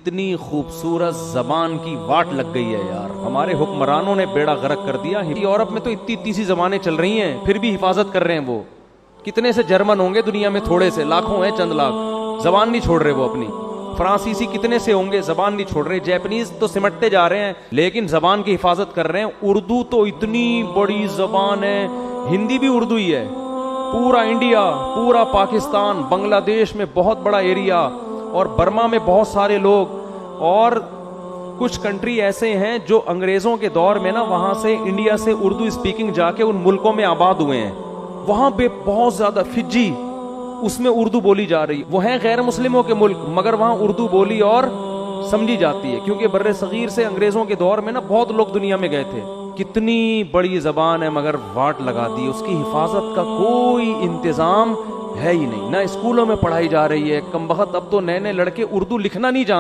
کتنی خوبصورت زبان کی واٹ لگ گئی ہے یار. ہمارے حکمرانوں نے بیڑا غرق کر دیا. یورپ میں تو اتنی سی زبانیں چل رہی ہیں پھر بھی حفاظت کر رہے ہیں. وہ کتنے سے جرمن ہوں گے دنیا میں؟ تھوڑے سے، لاکھوں ہیں، چند لاکھ. زبان نہیں چھوڑ رہے وہ اپنی. فرانسیسی کتنے سے ہوں گے؟ زبان نہیں چھوڑ رہے. جیپنیز تو سمٹتے جا رہے ہیں لیکن زبان کی حفاظت کر رہے ہیں. اردو تو اتنی بڑی زبان ہے. ہندی بھی اردو ہی ہے. پورا انڈیا، پورا پاکستان، بنگلہ دیش میں بہت بڑا ایریا، اور برما میں بہت سارے لوگ، اور کچھ کنٹری ایسے ہیں جو انگریزوں کے دور میں نا وہاں سے انڈیا سے اردو اسپیکنگ جا کے ان ملکوں میں آباد ہوئے ہیں. وہاں پہ بہت زیادہ فجی، اس میں اردو بولی جا رہی. وہ ہیں غیر مسلموں کے ملک مگر وہاں اردو بولی اور سمجھی جاتی ہے، کیونکہ بر صغیر سے انگریزوں کے دور میں نا بہت لوگ دنیا میں گئے تھے. کتنی بڑی زبان ہے مگر واٹ لگا دی. اس کی حفاظت کا کوئی انتظام ہے ہی نہیں. نہ اسکولوں میں پڑھائی جا رہی ہے. کم بخت اب تو نئے نئے لڑکے اردو لکھنا نہیں جانتے.